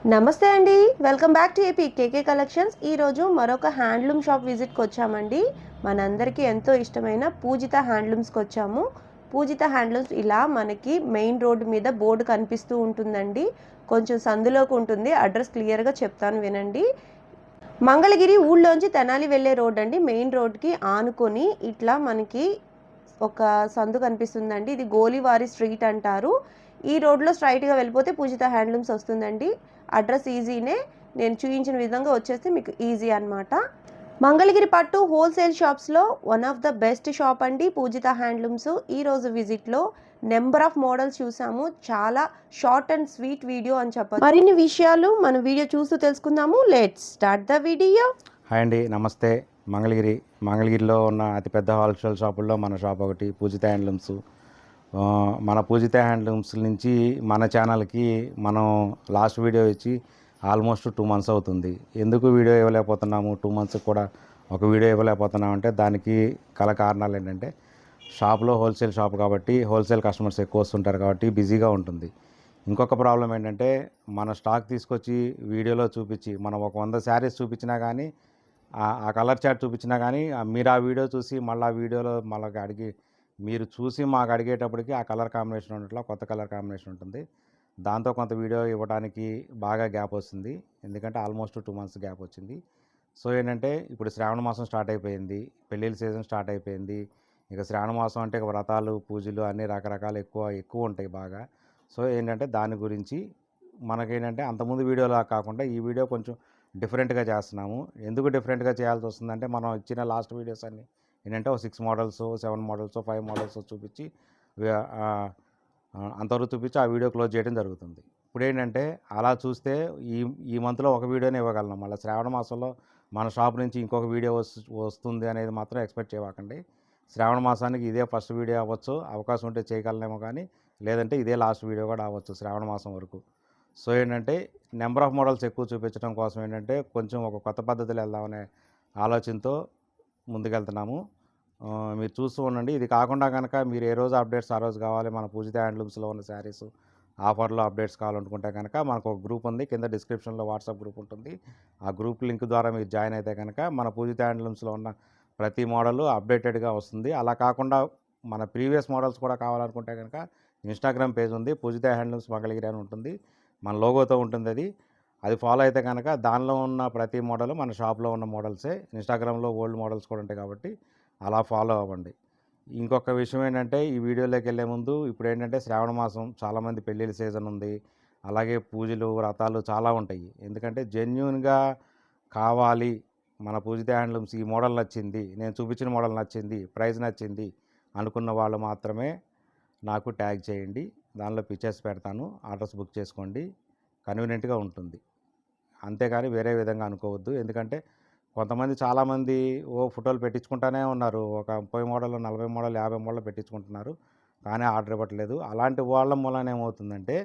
నమస్తే అండి. Welcome back to AP KK collections. ఈరోజు మరొక హ్యాండ్లూమ్ షాప్ విజిట్కి వచ్చామండి. మనందరికీ ఎంతో ఇష్టమైన పూజిత హ్యాండ్లూమ్స్కి వచ్చాము. పూజిత హ్యాండ్లూమ్స్ ఇలా మనకి మెయిన్ రోడ్డు మీద బోర్డు కనిపిస్తూ ఉంటుందండి. కొంచెం సందులోకి ఉంటుంది. అడ్రస్ క్లియర్గా చెప్తాను వినండి. మంగళగిరి ఊళ్ళోంచి తెనాలి వెళ్ళే రోడ్ అండి. మెయిన్ రోడ్కి ఆనుకొని ఇట్లా మనకి ఒక సందు కనిపిస్తుందండి. ఇది గోలివారి స్ట్రీట్ అంటారు. ఈ రోడ్లో స్ట్రైట్గా వెళ్ళిపోతే పూజిత హ్యాండ్లూమ్స్ వస్తుందండి. అడ్రస్ ఈజీనే, నేను చూపించిన విధంగా వచ్చేస్తే మీకు ఈజీ అనమాట. మంగళగిరి పట్టు హోల్సేల్ షాప్స్లో one of the best shop అండి పూజిత హ్యాండ్లూమ్స్. ఈరోజు విజిట్లో నెంబర్ ఆఫ్ మోడల్స్ చూసాము. చాలా షార్ట్ అండ్ స్వీట్ వీడియో అని చెప్పాలి. మరిన్ని విషయాలు మన వీడియో చూస్తూ తెలుసుకుందాము. Let's start the video. Hi అండి, నమస్తే. మంగళగిరిలో ఉన్న అతిపెద్ద హోల్సేల్ షాపుల్లో మన షాప్ ఒకటి పూజిత హ్యాండ్లూమ్స్. మన పూజిత హ్యాండ్లూమ్స్ నుంచి మన ఛానల్కి మనం లాస్ట్ వీడియో ఇచ్చి ఆల్మోస్ట్ 2 months అవుతుంది. ఎందుకు వీడియో ఇవ్వలేకపోతున్నాము, 2 months కూడా ఒక వీడియో ఇవ్వలేకపోతున్నాం అంటే దానికి కారణాలు ఏంటంటే, షాప్లో హోల్సేల్ షాప్ కాబట్టి హోల్సేల్ కస్టమర్స్ ఎక్కువ వస్తుంటారు కాబట్టి బిజీగా ఉంటుంది. ఇంకొక ప్రాబ్లం ఏంటంటే, మన స్టాక్ తీసుకొచ్చి వీడియోలో చూపించి మనం ఒక 100 శారీస్ చూపించినా కానీ, ఆ కలర్ చార్ట్ చూపించినా కానీ మీరు ఆ వీడియో చూసి మళ్ళీ ఆ వీడియోలో మళ్ళీ అడిగి మీరు చూసి మాకు అడిగేటప్పటికి ఆ కలర్ కాంబినేషన్ ఉన్నట్లు కొత్త కలర్ కాంబినేషన్ ఉంటుంది. దాంతో కొంత వీడియో ఇవ్వడానికి బాగా గ్యాప్ వస్తుంది. ఎందుకంటే ఆల్మోస్ట్ 2 months గ్యాప్ వచ్చింది. సో ఏంటంటే, ఇప్పుడు శ్రావణ మాసం స్టార్ట్ అయిపోయింది, పెళ్ళిళ్ళ సీజన్ స్టార్ట్ అయిపోయింది. ఇక శ్రావణ మాసం అంటే వ్రతాలు, పూజలు అన్నీ రకరకాలు ఎక్కువ ఉంటాయి బాగా. సో ఏంటంటే దాని గురించి మనకేంటంటే అంతకుముందు వీడియోలా కాకుండా ఈ వీడియో కొంచెం డిఫరెంట్గా చేస్తున్నాము. ఎందుకు డిఫరెంట్గా చేయాల్సి వస్తుందంటే, మనం ఇచ్చిన లాస్ట్ వీడియోస్ అన్నీ ఏంటంటే 6 models, 7 models, 5 models చూపించి అంతవరకు చూపించి ఆ వీడియో క్లోజ్ చేయడం జరుగుతుంది. ఇప్పుడు ఏంటంటే అలా చూస్తే ఈ మంత్లో ఒక వీడియోనే ఇవ్వగలను. మళ్ళీ శ్రావణ మాసంలో మన షాప్ నుంచి ఇంకొక వీడియో వస్తుంది అనేది మాత్రం ఎక్స్పెక్ట్ చేయకండి. శ్రావణ మాసానికి ఇదే ఫస్ట్ వీడియో అవ్వచ్చు, అవకాశం ఉంటే చేయగలనేమో, కానీ లేదంటే ఇదే లాస్ట్ వీడియో కూడా అవ్వచ్చు శ్రావణ మాసం వరకు. సో ఏంటంటే నెంబర్ ఆఫ్ మోడల్స్ ఎక్కువ చూపించడం కోసం ఏంటంటే కొంచెం ఒక కొత్త పద్ధతిలో వెళ్దామనే ఆలోచనతో ముందుకెళ్తున్నాము. మీరు చూస్తూ ఉండండి. ఇది కాకుండా కనుక మీరు ఏ రోజు అప్డేట్స్ ఆ రోజు కావాలి, మన పూజిత హ్యాండ్లూమ్స్లో ఉన్న శారీస్ ఆఫర్లో అప్డేట్స్ కావాలనుకుంటే కనుక మనకు ఒక గ్రూప్ ఉంది, కింద డిస్క్రిప్షన్లో వాట్సాప్ గ్రూప్ ఉంటుంది. ఆ గ్రూప్ లింక్ ద్వారా మీరు జాయిన్ అయితే కనుక మన పూజిత హ్యాండ్లూమ్స్లో ఉన్న ప్రతి మోడల్ అప్డేటెడ్గా వస్తుంది. అలా కాకుండా మన ప్రీవియస్ మోడల్స్ కూడా కావాలనుకుంటే కనుక ఇన్స్టాగ్రామ్ పేజ్ ఉంది, పూజిత హ్యాండ్లూమ్స్ మంగళగిరి అని ఉంటుంది, మన లోగోతో ఉంటుంది. అది ఫాలో అయితే కనుక దానిలో ఉన్న ప్రతి మోడల్ మన షాప్లో ఉన్న మోడల్సే. ఇన్స్టాగ్రామ్లో ఓల్డ్ మోడల్స్ కూడా ఉంటాయి కాబట్టి అలా ఫాలో అవ్వండి. ఇంకొక విషయం ఏంటంటే, ఈ వీడియోలోకి వెళ్ళే ముందు ఇప్పుడు ఏంటంటే శ్రావణ మాసం, చాలామంది పెళ్ళిళ్ళ సీజన్ ఉంది, అలాగే పూజలు వ్రతాలు చాలా ఉంటాయి. ఎందుకంటే జెన్యూన్గా కావాలి, మన పూజిత హ్యాండ్లూమ్స్ ఈ మోడల్ నచ్చింది, నేను చూపించిన మోడల్ నచ్చింది, ప్రైస్ నచ్చింది అనుకున్న వాళ్ళు మాత్రమే నాకు ట్యాగ్ చేయండి. దానిలో పిక్చర్స్ పెడతాను, ఆర్డర్స్ బుక్ చేసుకోండి. కన్వీనియంట్గా ఉంటుంది. అంతేగాని వేరే విధంగా అనుకోవద్దు. ఎందుకంటే కొంతమంది చాలామంది ఫోటోలు పెట్టించుకుంటూనే ఉన్నారు. ఒక 30 మోడల్, 40 మోడల్, 50 మోడల్ పెట్టించుకుంటున్నారు, కానీ ఆర్డర్ ఇవ్వట్లేదు. అలాంటి వాళ్ళ మూలన ఏమవుతుందంటే,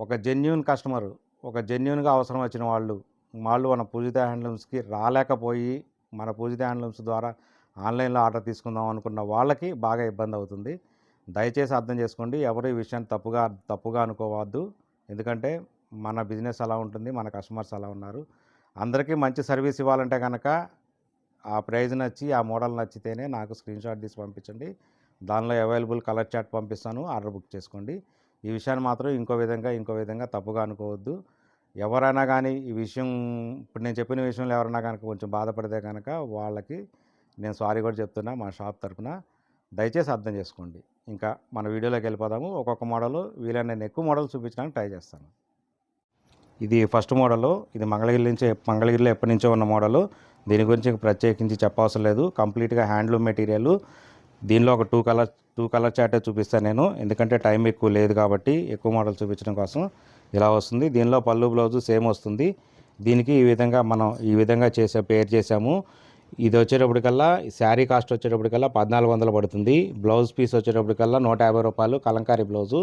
ఒక జెన్యూన్ కస్టమరు, ఒక జెన్యూన్గా అవసరం వచ్చిన వాళ్ళు మన పూజిత హ్యాండ్లూమ్స్కి రాలేకపోయి మన పూజిత హ్యాండ్లూమ్స్ ద్వారా ఆన్లైన్లో ఆర్డర్ తీసుకుందాం అనుకున్న వాళ్ళకి బాగా ఇబ్బంది అవుతుంది. దయచేసి అర్థం చేసుకోండి. ఎవరు ఈ విషయాన్ని తప్పుగా అనుకోవద్దు. ఎందుకంటే మన బిజినెస్ అలా ఉంటుంది, మన కస్టమర్స్ అలా ఉన్నారు. అందరికీ మంచి సర్వీస్ ఇవ్వాలంటే కనుక ఆ ప్రైజ్ నచ్చి, ఆ మోడల్ నచ్చితేనే నాకు స్క్రీన్షాట్ తీసి పంపించండి. దానిలో అవైలబుల్ కలర్ చార్ట్ పంపిస్తాను, ఆర్డర్ బుక్ చేసుకోండి. ఈ విషయాన్ని మాత్రం ఇంకో విధంగా తప్పుగా అనుకోవద్దు. ఎవరైనా కానీ ఈ విషయం, ఇప్పుడు నేను చెప్పిన విషయంలో ఎవరైనా కనుక కొంచెం బాధపడితే కనుక వాళ్ళకి నేను సారీ కూడా చెప్తున్నా మా షాప్ తరఫున. దయచేసి అర్థం చేసుకోండి. ఇంకా మన వీడియోలోకి వెళ్ళిపోదాము. ఒక్కొక్క మోడల్ వీలైన ఎక్కువ మోడల్ చూపించడానికి ట్రై చేస్తాను. ఇది ఫస్ట్ మోడలు. ఇది మంగళగిరిలో ఎప్పటి నుంచో ఉన్న మోడలు. దీని గురించి ప్రత్యేకించి చెప్పవసరం లేదు. కంప్లీట్గా హ్యాండ్లూమ్ మెటీరియల్. దీనిలో ఒక టూ కలర్ చార్టే చూపిస్తాను నేను, ఎందుకంటే టైం ఎక్కువ లేదు కాబట్టి ఎక్కువ మోడల్ చూపించడం కోసం. ఇలా వస్తుంది. దీనిలో పళ్ళు బ్లౌజు సేమ్ వస్తుంది. దీనికి ఈ విధంగా పేర్ చేసాము. ఇది వచ్చేటప్పటికల్లా శారీ కాస్ట్ వచ్చేటప్పటికల్లా 1400 పడుతుంది. బ్లౌజ్ పీస్ వచ్చేటప్పటికల్లా 150 రూపాయలు. కలంకారీ బ్లౌజు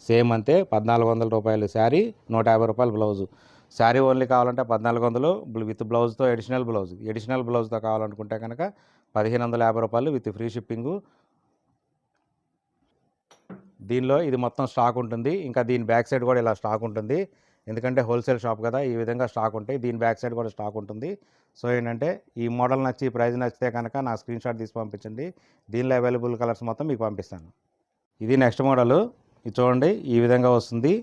సేమ్ అంతే, 1400 రూపాయలు శారీ, 150 రూపాయలు బ్లౌజు. శారీ ఓన్లీ కావాలంటే 1400 విత్ బ్లౌజ్తో ఎడిషనల్ బ్లౌజ్తో కావాలనుకుంటే కనుక 1550 రూపాయలు విత్ ఫ్రీ షిప్పింగు. దీనిలో ఇది మొత్తం స్టాక్ ఉంటుంది. ఇంకా దీని బ్యాక్ సైడ్ కూడా ఇలా స్టాక్ ఉంటుంది. ఎందుకంటే హోల్సేల్ షాప్ కదా, ఈ విధంగా స్టాక్ ఉంటాయి. దీని బ్యాక్ సైడ్ కూడా స్టాక్ ఉంటుంది. సో ఏంటంటే ఈ మోడల్ నచ్చి ప్రైస్ నచ్చితే కనుక నా స్క్రీన్ షాట్ తీసి పంపించండి. దీనిలో అవైలబుల్ కలర్స్ మొత్తం మీకు పంపిస్తాను. ఇది నెక్స్ట్ మోడల్. ఇది చూడండి, ఈ విధంగా వస్తుంది.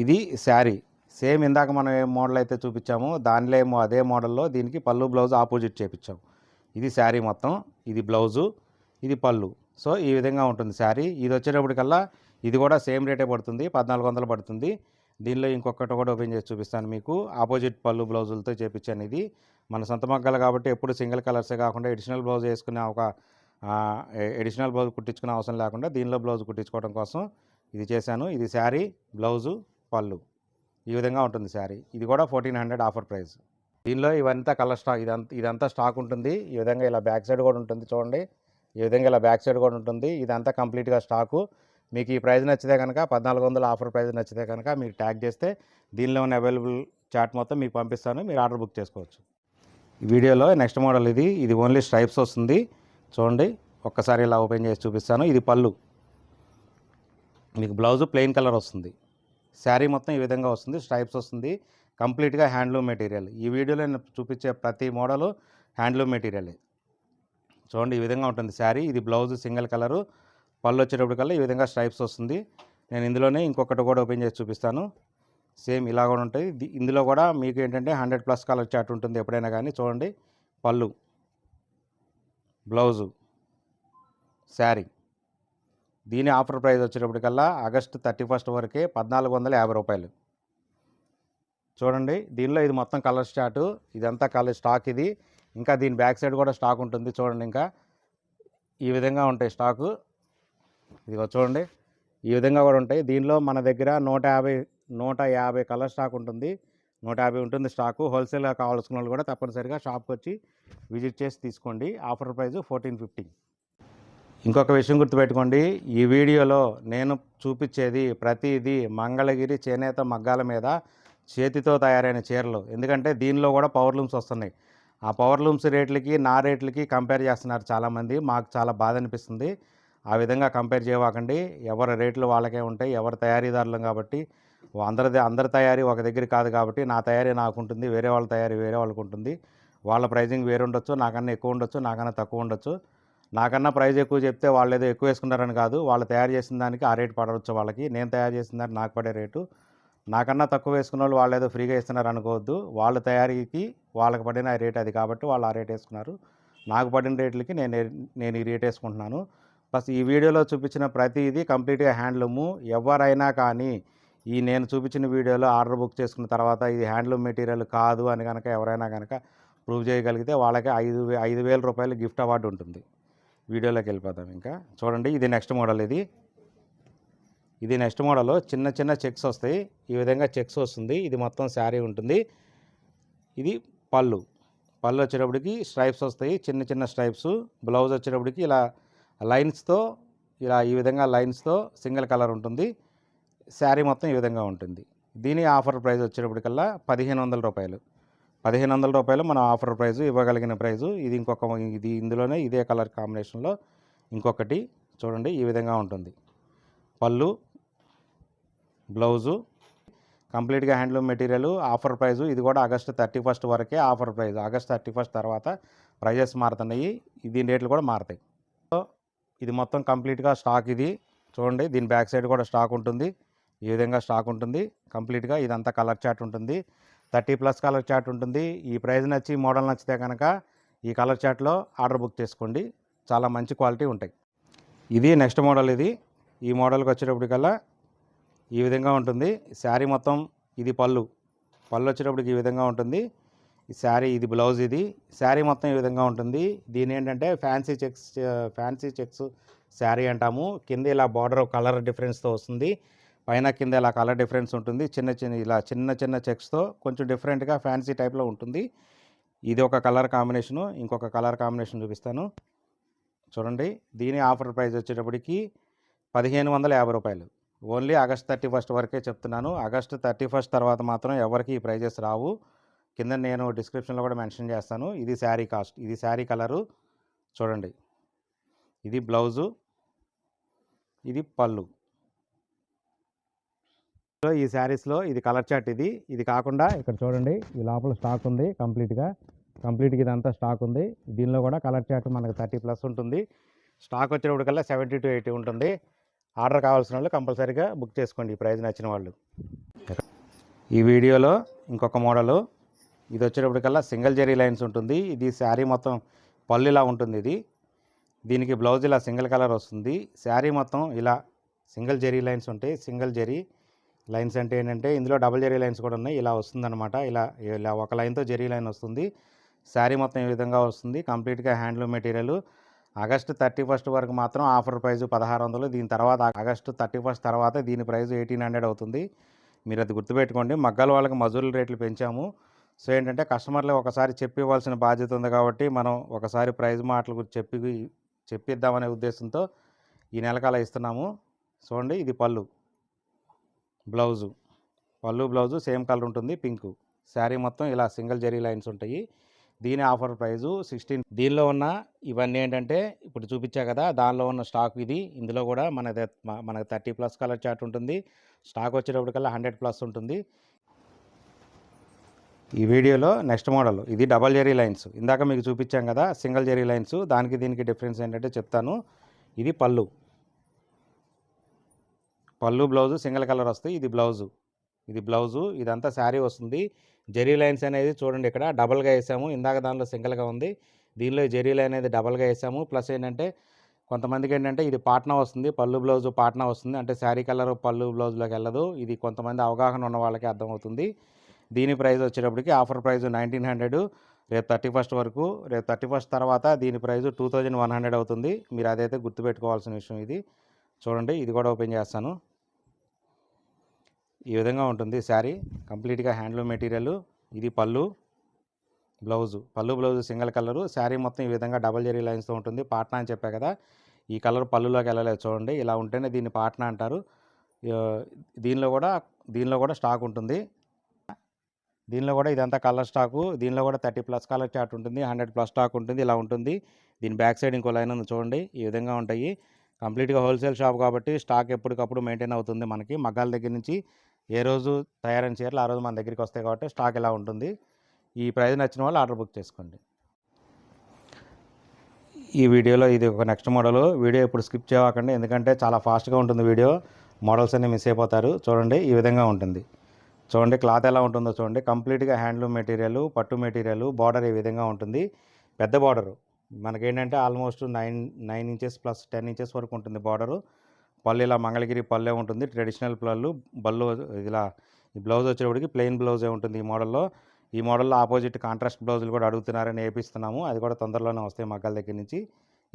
ఇది శారీ. సేమ్ ఇందాక మనం ఏ మోడల్ అయితే చూపించామో దానిలో ఏమో అదే మోడల్లో దీనికి పళ్ళు బ్లౌజ్ ఆపోజిట్ చేపించాం. ఇది శారీ మొత్తం, ఇది బ్లౌజు, ఇది పళ్ళు. సో ఈ విధంగా ఉంటుంది శారీ. ఇది వచ్చేటప్పటికల్లా ఇది కూడా సేమ్ రేటే పడుతుంది, 1400 పడుతుంది. దీనిలో ఇంకొకటి కూడా ఓపెన్ చేసి చూపిస్తాను మీకు. ఆపోజిట్ పళ్ళు బ్లౌజులతో చేపించాను. ఇది మన సొంత మగ్గాలు కాబట్టి ఎప్పుడు సింగిల్ కలర్సే కాకుండా ఎడిషనల్ బ్లౌజ్ వేసుకునే ఒక ఎడిషనల్ బ్లౌజ్ కుట్టించుకునే అవసరం లేకుండా దీనిలో బ్లౌజ్ కుట్టించుకోవడం కోసం ఇది చేశాను. ఇది శారీ, బ్లౌజు, పళ్ళు ఈ విధంగా ఉంటుంది శారీ. ఇది కూడా 1400 ఆఫర్ ప్రైస్. దీనిలో ఇవంతా కలర్ స్టాక్, ఇదంతా స్టాక్ ఉంటుంది. ఈ విధంగా ఇలా బ్యాక్ సైడ్ కూడా ఉంటుంది చూడండి. ఈ విధంగా ఇలా బ్యాక్ సైడ్ కూడా ఉంటుంది. ఇదంతా కంప్లీట్గా స్టాకు. మీకు ఈ ప్రైస్ నచ్చితే కనుక 1400 ఆఫర్ ప్రైస్ నచ్చితే కనుక మీరు ట్యాగ్ చేస్తే దీనిలో ఉన్న అవైలబుల్ చార్ట్ మొత్తం మీకు పంపిస్తాను, మీరు ఆర్డర్ బుక్ చేసుకోవచ్చు. ఈ వీడియోలో నెక్స్ట్ మోడల్ ఇది ఓన్లీ స్ట్రైప్స్ వస్తుంది చూడండి. ఒక్కసారి ఇలా ఓపెన్ చేసి చూపిస్తాను. ఇది పళ్ళు, మీకు బ్లౌజు ప్లెయిన్ కలర్ వస్తుంది. శారీ మొత్తం ఈ విధంగా వస్తుంది, స్ట్రైప్స్ వస్తుంది. కంప్లీట్గా హ్యాండ్లూమ్ మెటీరియల్. ఈ వీడియోలో నేను చూపించే ప్రతి మోడలు హ్యాండ్లూమ్ మెటీరియల్. చూడండి ఈ విధంగా ఉంటుంది శారీ. ఇది బ్లౌజ్ సింగిల్ కలరు, పళ్ళు వచ్చేటప్పటికల్లా ఈ విధంగా స్ట్రైప్స్ వస్తుంది. నేను ఇందులోనే ఇంకొకటి కూడా ఓపెన్ చేసి చూపిస్తాను. సేమ్ ఇలా కూడా ఉంటాయి. ఇందులో కూడా మీకు ఏంటంటే 100+ కలర్ చార్ట్ ఉంటుంది ఎప్పుడైనా కానీ. చూడండి, పళ్ళు, బ్లౌజు, శారీ. దీని ఆఫర్ ప్రైస్ వచ్చేటప్పటికల్లా ఆగస్టు 31 వరకే 1450 రూపాయలు. చూడండి, దీనిలో ఇది మొత్తం కలర్ చార్టు, ఇదంతా కలర్ స్టాక్. ఇది ఇంకా దీని బ్యాక్ సైడ్ కూడా స్టాక్ ఉంటుంది చూడండి. ఇంకా ఈ విధంగా ఉంటాయి స్టాకు. ఇదిగో చూడండి, ఈ విధంగా కూడా ఉంటాయి. దీనిలో మన దగ్గర 150 కలర్ స్టాక్ ఉంటుంది. 150 ఉంటుంది స్టాకు. హోల్సేల్గా కావాల్సిన వాళ్ళు కూడా తప్పనిసరిగా షాప్కి వచ్చి విజిట్ చేసి తీసుకోండి. Offer price 1450. ఇంకొక విషయం గుర్తుపెట్టుకోండి, ఈ వీడియోలో నేను చూపించేది ప్రతిదీ మంగళగిరి చేనేత మగ్గాల మీద చేతితో తయారైన చీరలు. ఎందుకంటే దీనిలో కూడా పవర్లూమ్స్ వస్తున్నాయి. ఆ పవర్లూమ్స్ రేట్లకి నా రేట్లకి కంపేర్ చేస్తున్నారు చాలామంది. మాకు చాలా బాధ అనిపిస్తుంది. ఆ విధంగా కంపేర్ చేయవాకండి. ఎవరి రేట్లు వాళ్ళకే ఉంటాయి. ఎవరు తయారీదారులం కాబట్టి అందరి తయారీ ఒక దగ్గర కాదు కాబట్టి నా తయారీ నాకు ఉంటుంది, వేరే వాళ్ళ తయారీ వేరే వాళ్ళకు ఉంటుంది. వాళ్ళ ప్రైజింగ్ వేరు ఉండొచ్చు, నాకన్నా ఎక్కువ ఉండొచ్చు, నాకన్నా తక్కువ ఉండొచ్చు. నాకన్నా ప్రైజ్ ఎక్కువ చెప్తే వాళ్ళు ఏదో ఎక్కువ వేసుకున్నారని కాదు, వాళ్ళు తయారు చేసిన దానికి ఆ రేటు పడవచ్చు వాళ్ళకి. నేను తయారు చేసిన దానికి నాకు పడే రేటు. నాకన్నా తక్కువ వేసుకున్న వాళ్ళు ఏదో ఫ్రీగా ఇస్తున్నారు అనుకోవద్దు. వాళ్ళ తయారీకి వాళ్ళకి పడిన రేట్ అది కాబట్టి వాళ్ళు ఆ రేట్ వేసుకున్నారు. నాకు పడిన రేట్లకి నేను ఈ రేట్ వేసుకుంటున్నాను. ప్లస్ ఈ వీడియోలో చూపించిన ప్రతిదీ కంప్లీట్గా హ్యాండ్లూము. ఎవరైనా కానీ ఈ నేను చూపించిన వీడియోలో ఆర్డర్ బుక్ చేసుకున్న తర్వాత ఇది హ్యాండ్లూమ్ మెటీరియల్ కాదు అని కనుక ఎవరైనా కనుక ప్రూవ్ చేయగలిగితే వాళ్ళకి 5,000 రూపాయలు గిఫ్ట్ అవార్డు ఉంటుంది. వీడియోలోకి వెళ్ళిపోతాం. ఇంకా చూడండి, ఇది నెక్స్ట్ మోడల్. ఇది నెక్స్ట్ మోడల్. చిన్న చిన్న చెక్స్ వస్తాయి. ఈ విధంగా చెక్స్ వస్తుంది. ఇది మొత్తం శారీ ఉంటుంది. ఇది పళ్ళు వచ్చేటప్పటికి స్ట్రైప్స్ వస్తాయి, చిన్న చిన్న స్ట్రైప్స్. బ్లౌజ్ వచ్చేటప్పటికి ఇలా లైన్స్తో, ఈ విధంగా లైన్స్తో సింగిల్ కలర్ ఉంటుంది. శారీ మొత్తం ఈ విధంగా ఉంటుంది. దీని ఆఫర్ ప్రైస్ వచ్చేటప్పటికల్లా 1500 రూపాయలు. 1500 రూపాయలు మన ఆఫర్ ప్రైజు, ఇవ్వగలిగిన ప్రైజు. ఇది ఇందులోనే ఇదే కలర్ కాంబినేషన్లో ఇంకొకటి చూడండి, ఈ విధంగా ఉంటుంది. పళ్ళు, బ్లౌజు, కంప్లీట్గా హ్యాండ్లూమ్ మెటీరియల్. ఆఫర్ ప్రైజు ఇది కూడా ఆగస్టు 31 వరకే ఆఫర్ ప్రైజ్. ఆగస్టు 31 తర్వాత ప్రైజెస్ మారుతున్నాయి, దీని రేట్లు కూడా మారుతాయి. ఇది మొత్తం కంప్లీట్గా స్టాక్. ఇది చూడండి, దీని బ్యాక్ సైడ్ కూడా స్టాక్ ఉంటుంది. ఈ విధంగా స్టాక్ ఉంటుంది కంప్లీట్గా. ఇదంతా కలర్ చార్ట్ ఉంటుంది, 30+ కలర్ చార్ట్ ఉంటుంది. ఈ ప్రైస్ నచ్చి మోడల్ నచ్చితే కనుక ఈ కలర్ చార్ట్లో ఆర్డర్ బుక్ చేసుకోండి. చాలా మంచి క్వాలిటీ ఉంటాయి. ఇది నెక్స్ట్ మోడల్. ఈ మోడల్కి వచ్చేటప్పటికల్లా ఈ విధంగా ఉంటుంది. శారీ మొత్తం ఇది పళ్ళు వచ్చేటప్పటికి ఈ విధంగా ఉంటుంది. ఈ శారీ, ఇది బ్లౌజ్. ఇది శారీ మొత్తం ఈ విధంగా ఉంటుంది. దీని ఏంటంటే ఫ్యాన్సీ చెక్స్ శారీ అంటాము. కింద ఇలా బార్డర్ కలర్ డిఫరెన్స్తో వస్తుంది, పైన కింద ఇలా కలర్ డిఫరెన్స్ ఉంటుంది. చిన్న చిన్న చెక్స్తో కొంచెం డిఫరెంట్గా ఫ్యాన్సీ టైప్లో ఉంటుంది. ఇది ఒక కలర్ కాంబినేషను. ఇంకొక కలర్ కాంబినేషన్ చూపిస్తాను చూడండి. దీని ఆఫర్ ప్రైస్ వచ్చేటప్పటికి 1550 రూపాయలు. ఓన్లీ ఆగస్ట్ 31 వరకే చెప్తున్నాను. ఆగస్టు 31 తర్వాత మాత్రం ఎవరికి ఈ ప్రైజెస్ రావు. కింద నేను డిస్క్రిప్షన్లో కూడా మెన్షన్ చేస్తాను. ఇది శారీ కాస్ట్, ఇది శారీ కలరు చూడండి. ఇది బ్లౌజు, ఇది పళ్ళు. ఈ శారీస్లో ఇది కలర్ చార్ట్. ఇది కాకుండా ఇక్కడ చూడండి, ఈ లోపల స్టాక్ ఉంది కంప్లీట్గా ఇదంతా స్టాక్ ఉంది. దీనిలో కూడా కలర్ చార్ట్ మనకు 30+ ఉంటుంది. స్టాక్ వచ్చేటప్పటికల్లా 70 to 80 ఉంటుంది. ఆర్డర్ కావాల్సిన వాళ్ళు కంపల్సరీగా బుక్ చేసుకోండి, ఈ ప్రైస్ నచ్చిన వాళ్ళు. ఈ వీడియోలో ఇంకొక మోడలు, ఇది వచ్చేటప్పటికల్లా సింగిల్ జెరీ లైన్స్ ఉంటుంది. ఇది శారీ మొత్తం పళ్ళు ఇలా ఉంటుంది. దీనికి బ్లౌజ్ ఇలా సింగిల్ కలర్ వస్తుంది. శారీ మొత్తం ఇలా సింగిల్ జెరీ లైన్స్ ఉంటాయి. సింగిల్ జెరీ లైన్స్ అంటే ఏంటంటే ఇందులో డబుల్ జెరీ లైన్స్ కూడా ఉన్నాయి. ఇలా వస్తుందన్నమాట. ఇలా ఒక లైన్తో జెరీ లైన్ వస్తుంది. శారీ మొత్తం ఈ విధంగా వస్తుంది. కంప్లీట్గా హ్యాండ్లూమ్ మెటీరియల్. ఆగస్టు 31 వరకు మాత్రం ఆఫర్ ప్రైస్ 1600. దీని తర్వాత ఆగస్టు 31 తర్వాత దీని ప్రైస్ 1800 అవుతుంది. మీరు అది గుర్తుపెట్టుకోండి. మగ్గాల వాళ్ళకి మజూరుల రేట్లు పెంచాము. సో ఏంటంటే కస్టమర్లు ఒకసారి చెప్పి ఇవ్వాల్సిన బాధ్యత ఉంది కాబట్టి మనం ఒకసారి ప్రైస్ మాటలు గురించి చెప్పిద్దామనే ఉద్దేశంతో ఈ నెలకాల ఇస్తున్నాము. చూడండి, ఇది పళ్ళు, బ్లౌజు సేమ్ కలర్ ఉంటుంది, పింక్. శారీ మొత్తం ఇలా సింగిల్ జెరీ లైన్స్ ఉంటాయి. దీని ఆఫర్ ప్రైజు 16. దీనిలో ఉన్న ఇవన్నీ ఏంటంటే ఇప్పుడు చూపించా కదా, దానిలో ఉన్న స్టాక్ ఇది. ఇందులో కూడా మనకు 30+ కలర్ చార్ట్ ఉంటుంది. స్టాక్ వచ్చేటప్పటికల్లా 100+ ఉంటుంది. ఈ వీడియోలో నెక్స్ట్ మోడల్, ఇది డబల్ జెరీ లైన్స్. ఇందాక మీకు చూపించాం కదా సింగిల్ జెరీ లైన్స్, దానికి దీనికి డిఫరెన్స్ ఏంటంటే చెప్తాను. ఇది పళ్ళు, బ్లౌజు సింగిల్ కలర్ వస్తాయి. ఇది బ్లౌజు ఇదంతా శారీ వస్తుంది. జెరీ లైన్స్ అనేది చూడండి, ఇక్కడ డబల్గా వేసాము. ఇందాక దానిలో సింగిల్గా ఉంది, దీనిలో జెరీ లైన్ అనేది డబల్గా వేసాము. ప్లస్ ఏంటంటే కొంతమందికి ఏంటంటే ఇది పాట్నా వస్తుంది, పళ్ళు బ్లౌజు పాట్నా వస్తుంది. అంటే శారీ కలర్ పళ్ళు బ్లౌజ్లోకి వెళ్ళదు. ఇది కొంతమంది అవగాహన ఉన్న వాళ్ళకి అర్థమవుతుంది. దీని ప్రైస్ వచ్చేటప్పటికి ఆఫర్ ప్రైస్ 1900. రేపు 31 వరకు. రేపు 31 తర్వాత దీని ప్రైస్ 2100 అవుతుంది. మీరు అదైతే గుర్తుపెట్టుకోవాల్సిన విషయం. ఇది చూడండి, ఇది కూడా ఓపెన్ చేస్తాను. ఈ విధంగా ఉంటుంది శారీ, కంప్లీట్గా హ్యాండ్లూమ్ మెటీరియల్. ఇది పళ్ళు బ్లౌజు సింగిల్ కలరు. శారీ మొత్తం ఈ విధంగా డబల్ జెరీ లైన్స్తో ఉంటుంది. పాట్నా అని చెప్పా కదా, ఈ కలర్ పళ్ళులోకి వెళ్ళలేదు. చూడండి, ఇలా ఉంటేనే దీన్ని పాట్నా అంటారు. దీనిలో కూడా స్టాక్ ఉంటుంది. దీనిలో కూడా ఇదంతా కలర్ స్టాకు. దీనిలో కూడా 30+ కలర్ చార్ట్ ఉంటుంది, 100+ స్టాక్ ఉంటుంది. ఇలా ఉంటుంది. దీని బ్యాక్ సైడ్ ఇంకో లైన్ ఉంది చూడండి. ఈ విధంగా ఉంటాయి. కంప్లీట్గా హోల్సేల్ షాప్ కాబట్టి స్టాక్ ఎప్పటికప్పుడు మెయింటైన్ అవుతుంది. మనకి మగ్గాల దగ్గర నుంచి ఏ రోజు తయారైన చీరలు ఆ రోజు మన దగ్గరికి వస్తాయి కాబట్టి స్టాక్ ఇలా ఉంటుంది. ఈ ప్రైస్ నచ్చిన వాళ్ళు ఆర్డర్ బుక్ చేసుకోండి. ఈ వీడియోలో ఇది ఒక నెక్స్ట్ మోడల్. వీడియో ఇప్పుడు స్కిప్ చేయకండి, ఎందుకంటే చాలా ఫాస్ట్గా ఉంటుంది వీడియో. మోడల్స్ అన్నీ మిస్ అయిపోతారు. చూడండి, ఈ విధంగా ఉంటుంది. చూడండి క్లాత్ ఎలా ఉంటుందో చూడండి. కంప్లీట్గా హ్యాండ్లూమ్ మెటీరియల్, పట్టు మెటీరియల్. బార్డర్ ఈ విధంగా ఉంటుంది. పెద్ద బార్డరు మనకేంటంటే ఆల్మోస్ట్ 9 ఇంచెస్ ప్లస్ 10 ఇంచెస్ వరకు ఉంటుంది బార్డరు. పళ్ళు ఇలా మంగళగిరి పళ్ళే ఉంటుంది, ట్రెడిషనల్ బళ్ళు ఇలా. ఈ బ్లౌజ్ వచ్చేటప్పటికి ప్లెయిన్ బ్లౌజే ఉంటుంది ఈ మోడల్లో ఆపోజిట్ కాంట్రాస్ట్ బ్లౌజులు కూడా అడుగుతున్నారని వేపిస్తున్నాము. అది కూడా తొందరలోనే వస్తాయి మగ్గాల దగ్గర నుంచి.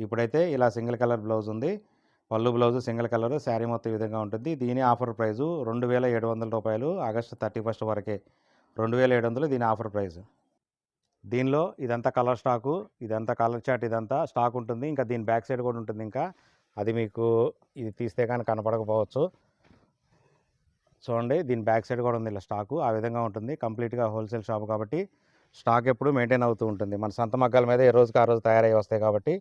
ఇప్పుడైతే ఇలా సింగిల్ కలర్ బ్లౌజ్ ఉంది, బ్లౌజు సింగిల్ కలర్. శారీ మొత్తం ఈ విధంగా ఉంటుంది. దీని ఆఫర్ ప్రైజు 2700 రూపాయలు. ఆగస్టు 31 వరకే 2700 దీని ఆఫర్ ప్రైస్. దీనిలో ఇదంతా కలర్ స్టాకు, ఇదంతా కలర్ చార్ట్, ఇదంతా స్టాక్ ఉంటుంది. ఇంకా దీని బ్యాక్ సైడ్ కూడా ఉంటుంది. ఇంకా అది మీకు ఇది తీస్తే కానీ కనపడకపోవచ్చు. చూడండి, దీని బ్యాక్ సైడ్ కూడా ఉంది ఇలా స్టాకు. ఆ విధంగా ఉంటుంది. కంప్లీట్గా హోల్సేల్ షాప్ కాబట్టి స్టాక్ ఎప్పుడు మెయింటైన్ అవుతూ ఉంటుంది. మన సొంత మగ్గాల మీద ఏ రోజుకి ఆ రోజు తయారై వస్తాయి కాబట్టి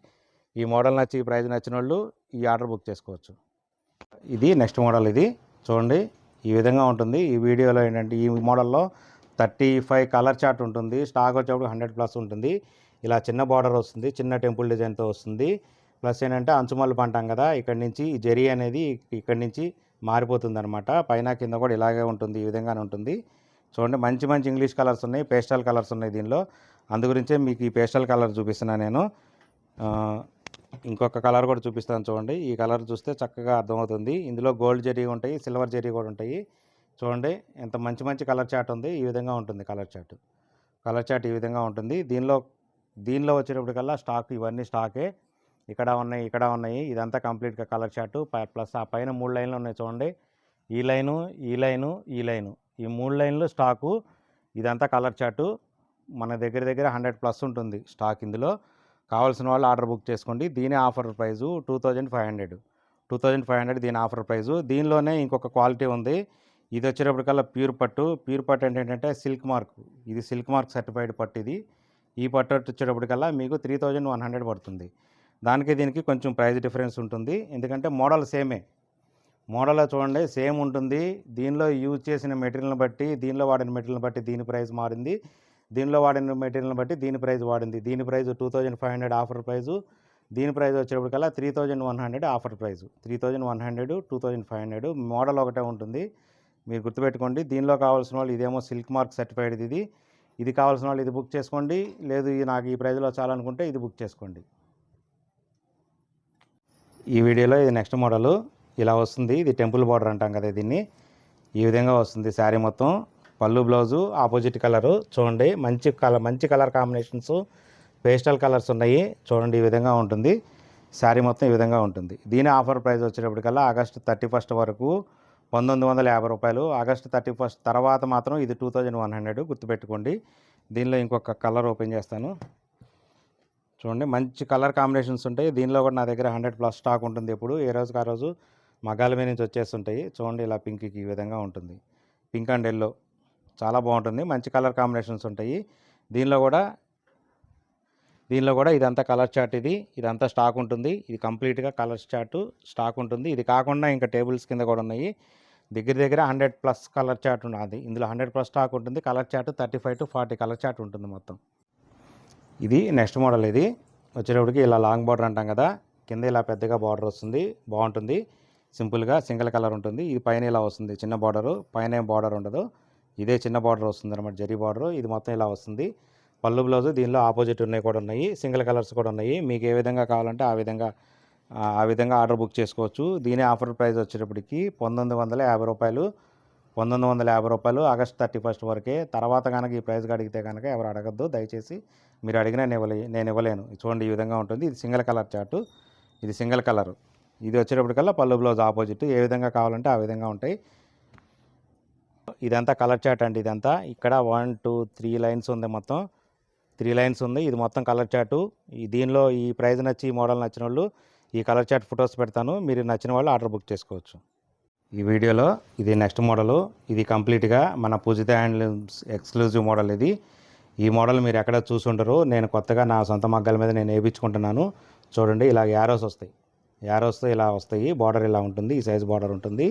ఈ మోడల్ నచ్చి ఈ ప్రైస్ నచ్చిన వాళ్ళు ఈ ఆర్డర్ బుక్ చేసుకోవచ్చు. ఇది నెక్స్ట్ మోడల్. ఇది చూడండి, ఈ విధంగా ఉంటుంది. ఈ వీడియోలో ఏంటంటే ఈ మోడల్లో 35 కలర్ చార్ట్ ఉంటుంది. స్టాక్ వచ్చేప్పుడు 100+ ఉంటుంది. ఇలా చిన్న బార్డర్ వస్తుంది, చిన్న టెంపుల్ డిజైన్తో వస్తుంది. ప్లస్ ఏంటంటే అంచుమల్లు పంటాం కదా, ఇక్కడ నుంచి ఈ జెరీ అనేది ఇక్కడి నుంచి మారిపోతుంది అనమాట. పైన కింద కూడా ఇలాగే ఉంటుంది, ఈ విధంగానే ఉంటుంది. చూడండి, మంచి మంచి ఇంగ్లీష్ కలర్స్ ఉన్నాయి, పేస్టల్ కలర్స్ ఉన్నాయి దీనిలో. అందుగురించే మీకు ఈ పేస్టల్ కలర్ చూపిస్తున్నాను నేను. ఇంకొక కలర్ కూడా చూపిస్తాను చూడండి. ఈ కలర్ చూస్తే చక్కగా అర్థమవుతుంది. ఇందులో గోల్డ్ జెరీ ఉంటాయి, సిల్వర్ జెరీ కూడా ఉంటాయి. చూడండి, ఎంత మంచి మంచి కలర్ చార్ట్ ఉంది. ఈ విధంగా ఉంటుంది కలర్ చార్ట్ ఈ విధంగా ఉంటుంది. దీనిలో వచ్చేటప్పటికల్లా స్టాక్ ఇవన్నీ స్టాకే. ఇక్కడ ఉన్నాయి. ఇదంతా కంప్లీట్గా కలర్ చార్టు. ప్లస్ ఆ పైన 3 లైన్లు ఉన్నాయి చూడండి. ఈ లైను, ఈ లైను, ఈ లైను, ఈ 3 లైన్లు స్టాకు. ఇదంతా కలర్ చార్టు. మన దగ్గర 100+ ఉంటుంది స్టాక్. ఇందులో కావాల్సిన వాళ్ళు ఆర్డర్ బుక్ చేసుకోండి. దీని ఆఫర్ ప్రైజు 2500 దీని ఆఫర్ ప్రైజు. దీనిలోనే ఇంకొక క్వాలిటీ ఉంది. ఇది వచ్చేటప్పటికల్లా ప్యూర్ పట్టు అంటే ఏంటంటే సిల్క్ మార్క్. ఇది సిల్క్ మార్క్ సర్టిఫైడ్ పట్టు. ఈ పట్టు వచ్చేటప్పటికల్లా మీకు 3100 పడుతుంది. దానికి దీనికి కొంచెం ప్రైస్ డిఫరెన్స్ ఉంటుంది, ఎందుకంటే మోడల్ సేమే. మోడల్లో చూడండి సేమ్ ఉంటుంది. దీనిలో యూజ్ చేసిన మెటీరియల్ని బట్టి, దీనిలో వాడిన మెటీరియల్ని బట్టి దీని ప్రైస్ మారింది. దీనిలో వాడిన మెటీరియల్ని బట్టి దీని ప్రైస్ వాడింది. దీని ప్రైస్ 2500 ఆఫర్ ప్రైజు. దీని ప్రైస్ వచ్చేప్పటికల్లా 3100 ఆఫర్ ప్రైజు. 3100, 2500 మోడల్ ఒకటే ఉంటుంది. మీరు గుర్తుపెట్టుకోండి. దీనిలో కావాల్సిన వాళ్ళు ఇదేమో సిల్క్ మార్క్ సర్టిఫైడ్ ఇది. ఇది కావాల్సిన వాళ్ళు ఇది బుక్ చేసుకోండి. లేదు నాకు ఈ ప్రైజ్లో చాలనుకుంటే ఇది బుక్ చేసుకోండి. ఈ వీడియోలో ఇది నెక్స్ట్ మోడలు ఇలా వస్తుంది. ఇది టెంపుల్ బార్డర్ అంటాం కదా, దీన్ని ఈ విధంగా వస్తుంది. శారీ మొత్తం పళ్ళు బ్లౌజు ఆపోజిట్ కలరు చూడండి. మంచి కలర్ కాంబినేషన్స్, పేస్టల్ కలర్స్ ఉన్నాయి చూడండి. ఈ విధంగా ఉంటుంది. శారీ మొత్తం ఈ విధంగా ఉంటుంది. దీని ఆఫర్ ప్రైస్ వచ్చేటప్పటికల్లా ఆగస్టు 31 వరకు 1950 రూపాయలు. ఆగస్టు 31 తర్వాత మాత్రం ఇది 2100 గుర్తుపెట్టుకోండి. దీనిలో ఇంకొక కలర్ ఓపెన్ చేస్తాను చూడండి. మంచి కలర్ కాంబినేషన్స్ ఉంటాయి. దీనిలో కూడా నా దగ్గర 100+ స్టాక్ ఉంటుంది. ఎప్పుడు ఏ రోజుకి ఆ రోజు మగ్గాల మీద నుంచి వచ్చేస్తుంటాయి. చూడండి ఇలా పింక్కి ఈ విధంగా ఉంటుంది. పింక్ అండ్ ఎల్లో చాలా బాగుంటుంది. మంచి కలర్ కాంబినేషన్స్ ఉంటాయి. దీనిలో కూడా ఇదంతా కలర్ చార్ట్. ఇదంతా స్టాక్ ఉంటుంది. ఇది కంప్లీట్గా కలర్ చార్ట్ స్టాక్ ఉంటుంది. ఇది కాకుండా ఇంకా టేబుల్స్ కింద కూడా ఉన్నాయి. దగ్గర 100+ కలర్ చార్ట్ ఉన్నది. ఇందులో 100+ స్టాక్ ఉంటుంది. Colour chart 35 to 40 colour chart ఉంటుంది మొత్తం. ఇది నెక్స్ట్ మోడల్. ఇది వచ్చేటప్పటికి ఇలా లాంగ్ బార్డర్ అంటాం కదా, కింద ఇలా పెద్దగా బార్డర్ వస్తుంది. బాగుంటుంది. సింపుల్గా సింగిల్ కలర్ ఉంటుంది. ఇది పైన ఇలా వస్తుంది చిన్న బార్డరు, పైన ఏం బార్డర్ ఉండదు. ఇదే చిన్న బార్డర్ వస్తుంది అనమాట, జరీ బార్డరు. ఇది మొత్తం ఇలా వస్తుంది. పళ్ళు బ్లౌజు దీనిలో ఆపోజిట్ ఉన్నాయి కూడా ఉన్నాయి. సింగిల్ కలర్స్ కూడా ఉన్నాయి. మీకు ఏ విధంగా కావాలంటే ఆ విధంగా ఆర్డర్ బుక్ చేసుకోవచ్చు. దీని ఆఫర్ ప్రైస్ వచ్చేటప్పటికి 1950 రూపాయలు. 1950 రూపాయలు ఆగస్ట్ 31 వరకే. తర్వాత కనుక ఈ ప్రైస్కి అడిగితే కనుక ఎవరు అడగద్దు దయచేసి. మీరు అడిగినా నేను ఇవ్వలేను. చూడండి ఈ విధంగా ఉంటుంది. ఇది సింగిల్ కలర్ చార్టు. ఇది సింగిల్ కలరు. ఇది వచ్చేటప్పటికల్లా పళ్ళు బ్లౌజ్ ఆపోజిట్. ఏ విధంగా కావాలంటే ఆ విధంగా ఉంటాయి. ఇదంతా కలర్ చార్ట్ అండి. ఇదంతా ఇక్కడ 1 2 3 లైన్స్ ఉంది. మొత్తం 3 లైన్స్ ఉంది. ఇది మొత్తం కలర్ చార్టు. దీనిలో ఈ ప్రైస్ నచ్చి ఈ మోడల్ నచ్చిన వాళ్ళు ఈ కలర్ చార్ట్ ఫొటోస్ పెడతాను. మీరు నచ్చిన వాళ్ళు ఆర్డర్ బుక్ చేసుకోవచ్చు. ఈ వీడియోలో ఇది నెక్స్ట్ మోడలు. ఇది కంప్లీట్గా మన పూజిత హ్యాండ్లూమ్స్ ఎక్స్క్లూజివ్ మోడల్. ఈ మోడల్ మీరు ఎక్కడ చూసుంటారు. నేను కొత్తగా నా సొంత మగ్గాల మీద నేను వేయించుకుంటున్నాను. చూడండి ఇలా యారోస్ వస్తాయి. యారోస్తో ఇలా వస్తాయి. బార్డర్ ఇలా ఉంటుంది. ఈ సైజ్ బార్డర్ ఉంటుంది.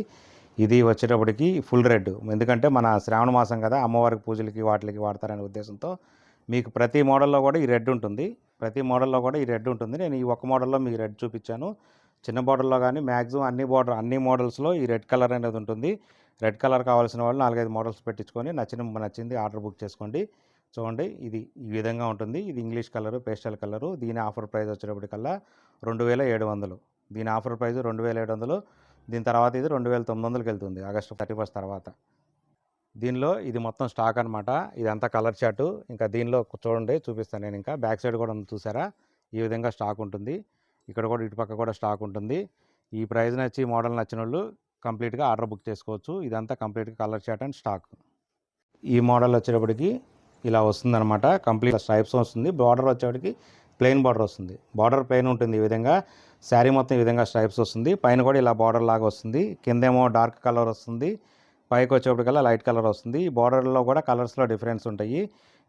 ఇది వచ్చేటప్పటికి ఫుల్ రెడ్. ఎందుకంటే మన శ్రావణ మాసం కదా, అమ్మవారికి పూజలకి వాటికి వాడతారనే ఉద్దేశంతో మీకు ప్రతి మోడల్లో కూడా ఈ రెడ్ ఉంటుంది. నేను ఈ ఒక్క మోడల్లో మీకు రెడ్ చూపించాను. చిన్న బార్డర్లో కానీ మ్యాక్సిమం అన్ని మోడల్స్లో ఈ రెడ్ కలర్ అనేది ఉంటుంది. రెడ్ కలర్ కావాల్సిన వాళ్ళు 4-5 మోడల్స్ పెట్టించుకొని నచ్చింది ఆర్డర్ బుక్ చేసుకోండి. చూడండి ఇది ఈ విధంగా ఉంటుంది. ఇది ఇంగ్లీష్ కలరు, పేస్టల్ కలరు. దీని ఆఫర్ ప్రైస్ వచ్చేటప్పటికల్లా 2700. దీని ఆఫర్ ప్రైస్ 2700. దీని తర్వాత ఇది 2900కి వెళ్తుంది ఆగస్టు 31 తర్వాత. దీనిలో ఇది మొత్తం స్టాక్ అనమాట. ఇదంతా కలర్ చార్టు. ఇంకా దీనిలో చూడండి చూపిస్తాను నేను. ఇంకా బ్యాక్ సైడ్ కూడా చూసారా, ఈ విధంగా స్టాక్ ఉంటుంది. ఇక్కడ కూడా ఇటుపక్క కూడా స్టాక్ ఉంటుంది. ఈ ప్రైస్ నచ్చి మోడల్ నచ్చిన వాళ్ళు కంప్లీట్గా ఆర్డర్ బుక్ చేసుకోవచ్చు. ఇదంతా కంప్లీట్గా కలర్ చార్ట్ అండ్ స్టాక్. ఈ మోడల్ వచ్చేటప్పటికి ఇలా వస్తుందన్నమాట. కంప్లీట్ స్ట్రైప్స్ వస్తుంది. బార్డర్ వచ్చేటప్పటికి ప్లెయిన్ బార్డర్ వస్తుంది. బార్డర్ ప్లెయిన్ ఉంటుంది. ఈ విధంగా శారీ మొత్తం ఈ విధంగా స్ట్రైప్స్ వస్తుంది. పైన కూడా ఇలా బార్డర్ లాగా వస్తుంది. కిందేమో డార్క్ కలర్ వస్తుంది. పైకి వచ్చేప్పటికల్లా లైట్ కలర్ వస్తుంది. ఈ బార్డర్లో కూడా కలర్స్లో డిఫరెన్స్ ఉంటాయి.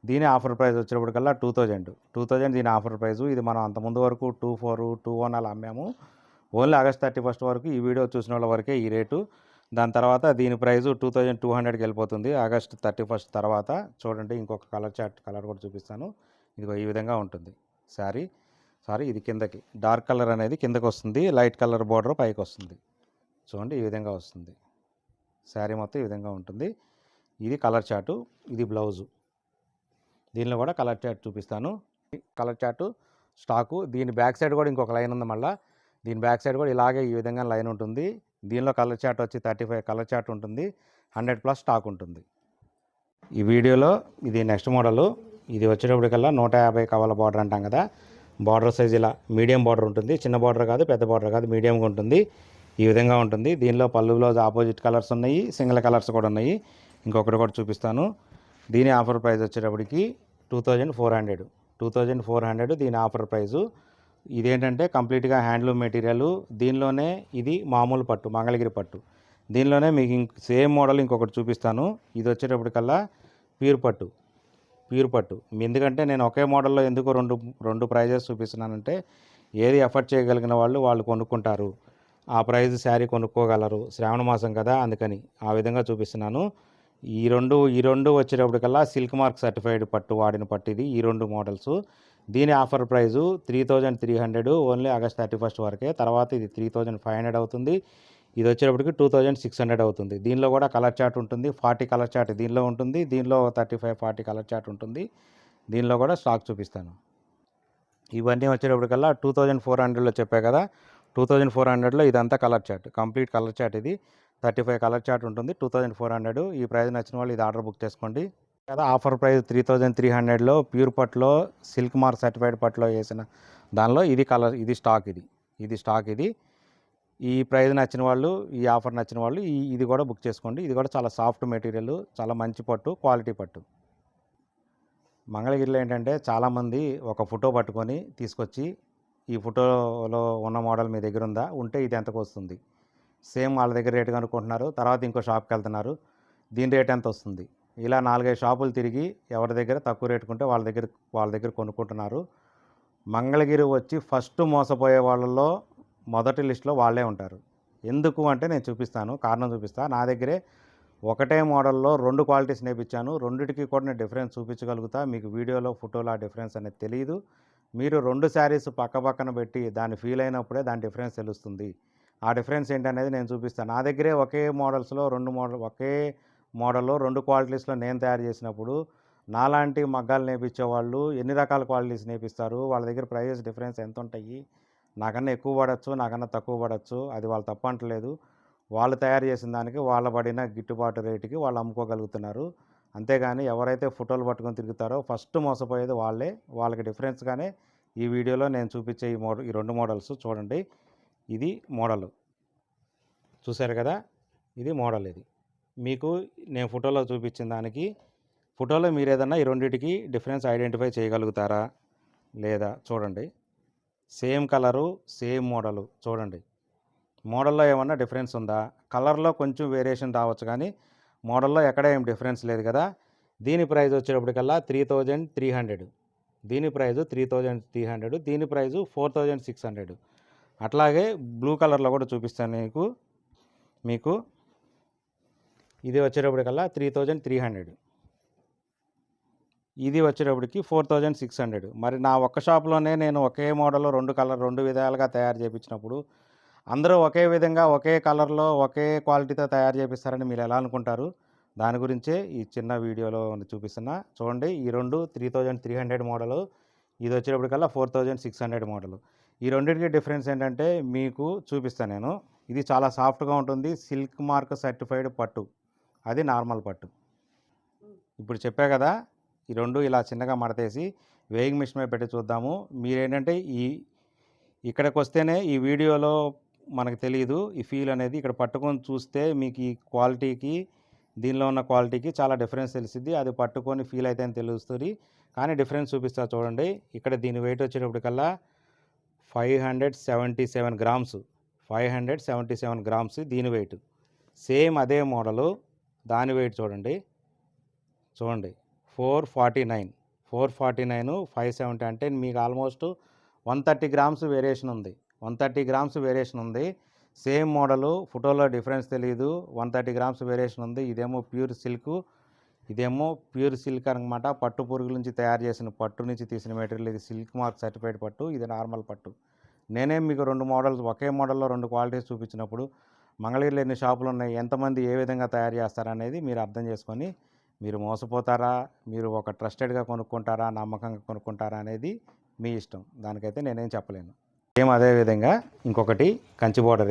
దీని ఆఫర్ ప్రైస్ వచ్చేటప్పటికల్లా 2000 దీని ఆఫర్ ప్రైజు. ఇది మనం అంతకుముందు వరకు 2400, 2100 అలా అమ్మాము. ఓన్లీ ఆగస్ట్ 31 వరకు ఈ వీడియో చూసిన వాళ్ళ వరకే ఈ రేటు. దాని తర్వాత దీని ప్రైజు 2200కి వెళ్ళిపోతుంది ఆగస్ట్ 31 తర్వాత. చూడండి ఇంకొక కలర్ చార్ట్ కలర్ కూడా చూపిస్తాను. ఇదిగో ఈ విధంగా ఉంటుంది సారీ. ఇది కిందకి డార్క్ కలర్ అనేది కిందకి వస్తుంది. లైట్ కలర్ బార్డర్ పైకి వస్తుంది. చూడండి ఈ విధంగా వస్తుంది. శారీ మొత్తం ఈ విధంగా ఉంటుంది. ఇది కలర్ చార్టు. ఇది బ్లౌజు. దీనిలో కూడా కలర్ చార్ట్ చూపిస్తాను. Colour chart stock. దీని బ్యాక్ సైడ్ కూడా ఇంకొక లైన్ ఉంది. మళ్ళీ దీని బ్యాక్ సైడ్ కూడా ఇలాగే ఈ విధంగా లైన్ ఉంటుంది. దీనిలో కలర్ చార్ట్ వచ్చి 35 కలర్ చార్ట్ ఉంటుంది. 100+ స్టాక్ ఉంటుంది. ఈ వీడియోలో ఇది నెక్స్ట్ మోడలు. ఇది వచ్చేటప్పటికల్లా 150 కవల బార్డర్ అంటాం కదా, బార్డర్ సైజ్ ఇలా మీడియం బార్డర్ ఉంటుంది. చిన్న బార్డర్ కాదు, పెద్ద బార్డర్ కాదు, మీడియంగా ఉంటుంది. ఈ విధంగా ఉంటుంది. దీనిలో పళ్ళు బ్లౌజ్ ఆపోజిట్ కలర్స్ ఉన్నాయి. సింగిల్ కలర్స్ కూడా ఉన్నాయి. ఇంకొకటి కూడా చూపిస్తాను. దీని ఆఫర్ ప్రైస్ వచ్చేటప్పటికి 2400. దీని ఆఫర్ ప్రైజు. ఇదేంటంటే కంప్లీట్గా హ్యాండ్లూమ్ మెటీరియల్. దీనిలోనే ఇది మామూలు పట్టు, మంగళగిరి పట్టు. దీనిలోనే మీకు సేమ్ మోడల్ ఇంకొకటి చూపిస్తాను. ఇది వచ్చేటప్పటికల్లా ప్యూర్ పట్టు. ఎందుకంటే నేను ఒకే మోడల్లో ఎందుకు రెండు ప్రైజెస్ చూపిస్తున్నానంటే ఏది ఎఫర్ట్ చేయగలిగిన వాళ్ళు కొనుక్కుంటారు. ఆ ప్రైస్ శారీ కొనుక్కోగలరు. శ్రావణ మాసం కదా అందుకని ఆ విధంగా చూపిస్తున్నాను. ఈ రెండు వచ్చేటప్పటికల్లా సిల్క్ మార్క్ సర్టిఫైడ్ పట్టు వాడిన పట్టు ఇది. ఈ 2 మోడల్స్. దీని ఆఫర్ ప్రైజు 3300 ఓన్లీ ఆగస్ట్ 31 వరకే. తర్వాత ఇది 3500 అవుతుంది. ఇది వచ్చేటప్పటికి 2600 అవుతుంది. దీనిలో కూడా కలర్ చార్ట్ ఉంటుంది. 40 కలర్ చార్ట్ దీనిలో ఉంటుంది. దీనిలో 35, 40 కలర్ చార్ట్ ఉంటుంది. దీనిలో కూడా స్టాక్ చూపిస్తాను. ఇవన్నీ వచ్చేటప్పటికల్లా 2400లో చెప్పా కదా, 2400లో ఇదంతా colour chart, complete colour chart. ఇది 35 కలర్ చార్ట్ ఉంటుంది. 2400. ఈ ప్రైస్ నచ్చిన వాళ్ళు ఇది ఆర్డర్ బుక్ చేసుకోండి కదా. ఆఫర్ ప్రైస్ 3300లో ప్యూర్ పట్టులో సిల్క్ మార్క్ సర్టిఫైడ్ పట్టులో వేసిన దానిలో ఇది కలర్, ఇది స్టాక్. ఇది స్టాక్. ఈ ప్రైస్ నచ్చిన వాళ్ళు, ఈ ఆఫర్ నచ్చిన వాళ్ళు ఇది కూడా బుక్ చేసుకోండి. ఇది కూడా చాలా సాఫ్ట్ మెటీరియల్, చాలా మంచి పట్టు, క్వాలిటీ పట్టు. మంగళగిరిలో ఏంటంటే చాలామంది ఒక ఫోటో పట్టుకొని తీసుకొచ్చి ఈ ఫోటోలో ఉన్న మోడల్ మీ దగ్గర ఉందా, ఉంటే ఇది ఎంతకు వస్తుంది, సేమ్ వాళ్ళ దగ్గర రేటు కనుక్కుంటున్నారు. తర్వాత ఇంకో షాప్కి వెళ్తున్నారు, దీని రేట్ ఎంత వస్తుంది, ఇలా 4-5 షాపులు తిరిగి ఎవరి దగ్గర తక్కువ రేటుకుంటే వాళ్ళ దగ్గర కొనుక్కుంటున్నారు. మంగళగిరి వచ్చి ఫస్ట్ మోసపోయే వాళ్ళలో మొదటి లిస్టులో వాళ్ళే ఉంటారు. ఎందుకు అంటే నేను చూపిస్తాను, కారణం చూపిస్తాను. నా దగ్గరే ఒకటే మోడల్లో 2 క్వాలిటీస్ నేర్పించాను. రెండిటికి కూడా నేను డిఫరెన్స్ చూపించగలుగుతా. మీకు వీడియోలో ఫోటోలో ఆ డిఫరెన్స్ అనేది తెలియదు. మీరు 2 శారీస్ పక్క పక్కన పెట్టి దాన్ని ఫీల్ అయినప్పుడే దాని డిఫరెన్స్ తెలుస్తుంది. ఆ డిఫరెన్స్ ఏంటనేది నేను చూపిస్తాను. నా దగ్గరే ఒకే మోడల్లో 2 క్వాలిటీస్లో నేను తయారు చేసినప్పుడు నాలాంటి మగ్గాలు నేర్పించే వాళ్ళు ఎన్ని రకాల క్వాలిటీస్ నేర్పిస్తారు, వాళ్ళ దగ్గర ప్రైజెస్ డిఫరెన్స్ ఎంత ఉంటాయి. నాకన్నా ఎక్కువ పడవచ్చు, నాకన్నా తక్కువ పడవచ్చు, అది వాళ్ళు తప్పు అంటలేదు. వాళ్ళు తయారు చేసిన దానికి వాళ్ళ పడిన గిట్టుబాటు రేటుకి వాళ్ళు అమ్ముకోగలుగుతున్నారు. అంతేగాని ఎవరైతే ఫోటోలు పట్టుకొని తిరుగుతారో ఫస్ట్ మోసపోయేది వాళ్ళే. వాళ్ళకి డిఫరెన్స్గానే ఈ వీడియోలో నేను చూపించే ఈ 2 మోడల్స్ చూడండి. ఇది మోడల్ చూశారు కదా, ఇది మోడల్. ఇది మీకు నేను ఫోటోలో చూపించిన దానికి, ఫోటోలో మీరు ఏదన్నా ఈ రెండింటికి డిఫరెన్స్ ఐడెంటిఫై చేయగలుగుతారా లేదా చూడండి. సేమ్ కలరు, సేమ్ మోడలు చూడండి. మోడల్లో ఏమన్నా డిఫరెన్స్ ఉందా? కలర్లో కొంచెం వేరియేషన్ రావచ్చు, కానీ మోడల్లో ఎక్కడ ఏం డిఫరెన్స్ లేదు కదా. దీని ప్రైస్ వచ్చేటప్పటికల్లా 3300. దీని ప్రైజు 3300, దీని ప్రైజు 4600. అట్లాగే బ్లూ కలర్లో కూడా చూపిస్తాను మీకు. ఇది వచ్చేటప్పటికల్లా 3300, ఇది వచ్చేటప్పటికి 4600. మరి నా ఒక్క షాప్లోనే నేను ఒకే మోడల్ 2 విధాలుగా తయారు చేయించినప్పుడు అందరూ ఒకే విధంగా ఒకే కలర్లో ఒకే క్వాలిటీతో తయారు చేపిస్తారని మీరు ఎలా అనుకుంటారు? దాని గురించే ఈ చిన్న వీడియోలో చూపిస్తున్నా. చూడండి, ఈ 2 3300 మోడలు, ఇది వచ్చేటప్పటికల్లా 4600 మోడలు. ఈ రెండింటికి డిఫరెన్స్ ఏంటంటే మీకు చూపిస్తాను నేను. ఇది చాలా సాఫ్ట్గా ఉంటుంది, సిల్క్ మార్క్ సర్టిఫైడ్ పట్టు, అది నార్మల్ పట్టు. ఇప్పుడు చెప్పా కదా, ఈ 2 ఇలా చిన్నగా మడతేసి వేయింగ్ మిషన్ మీద పెట్టి చూద్దాము. మీరేంటంటే ఇక్కడికి వస్తేనే ఈ వీడియోలో మనకు తెలియదు ఈ ఫీల్ అనేది. ఇక్కడ పట్టుకొని చూస్తే మీకు ఈ క్వాలిటీకి దీనిలో ఉన్న క్వాలిటీకి చాలా డిఫరెన్స్ తెలిసిద్ది. అది పట్టుకొని ఫీల్ అయితే అని తెలుస్తుంది. కానీ డిఫరెన్స్ చూపిస్తా చూడండి. ఇక్కడ దీని వెయిట్ వచ్చేటప్పటికల్లా 577 గ్రామ్స్, 577 గ్రామ్స్ దీని వెయిట్. సేమ్ అదే మోడలు, దాని వెయిట్ చూడండి 449, 570 అంటే మీకు ఆల్మోస్ట్ 130 గ్రామ్స్ వేరియేషన్ ఉంది. 130 గ్రామ్స్ వేరియేషన్ ఉంది. సేమ్ మోడలు, ఫోటోలో డిఫరెన్స్ తెలియదు, 130 గ్రామ్స్ వేరియేషన్ ఉంది. ఇదేమో ప్యూర్ సిల్క్ అనమాట. పట్టు పురుగుల నుంచి తయారు చేసిన పట్టు నుంచి తీసిన మెటీరియల్. ఇది సిల్క్ మార్క్ సర్టిఫైడ్ పట్టు, ఇది నార్మల్ పట్టు. నేనే మీకు 2 మోడల్స్, ఒకే మోడల్లో 2 క్వాలిటీస్ చూపించినప్పుడు మంగళగిరిలో ఎన్ని షాపులు ఉన్నాయి, ఎంతమంది ఏ విధంగా తయారు చేస్తారనేది మీరు అర్థం చేసుకొని మీరు మోసపోతారా, మీరు ఒక ట్రస్టెడ్గా కొనుక్కుంటారా, నమ్మకంగా కొనుక్కుంటారా అనేది మీ ఇష్టం. దానికైతే నేనేం చెప్పలేను. సేమ్ అదేవిధంగా ఇంకొకటి కంచి బోర్డర్.